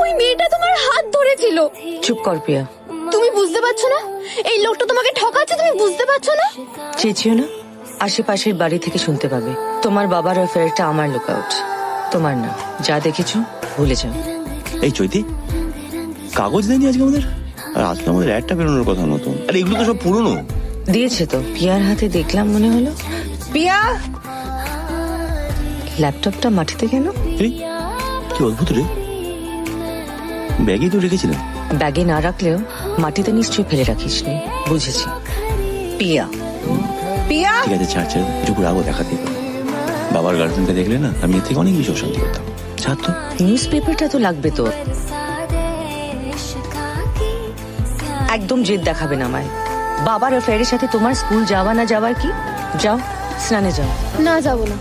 ওই মেয়েটা তোমার হাত ধরেছিল। চুপ কর প্রিয়া। তুমি বুঝতে পারছো না এই লোকটা তোমাকে ঠকাচ্ছে? তুমি বুঝতে পারছো না? চেয়েছিও না, আশেপাশের বাড়ি থেকে শুনতে পাবে তোমার বাবার অ্যাফেয়ারটা আমার লুকআউট, তোমার না। যা দেখেছো ভুলে যাও। এই চৈতি, কাগজ দেয়নি আজকে আমাদের? আর আজকে আমাদের একটা বেরোনোর কথা নতুন। আর এগুলো তো সব পুরনো। দিয়েছে তো, পিয়ার হাতে দেখলাম মনে হলো। পিয়া, ল্যাপটপটা মাটিতে কেন? এই, কি অদ্ভুত রে, ব্যাগেই তো রেখেছিলাম। ব্যাগে না রাখলেও মাটিতে নিশ্চয়ই ফেলে রাখিসনি। বুঝেছি। পিয়া, পিয়া। ঠিক আছে, ছাড় ছাড়, একটু রাগও দেখাতে পারে। বাবার গার্লফ্রেন্ডকে দেখলে না আমি এর থেকে অনেক বেশি অশান্তি করতাম। ছাড় তো। নিউজ পেপারটা তো লাগবে তোর। একদম জেদ দেখাবে না আমায়। বাবার অ্যাফেয়ারের সাথে তোমার স্কুল যাওয়া না যাওয়ার কি? যাও, স্নানে যাও। না, যাবো না।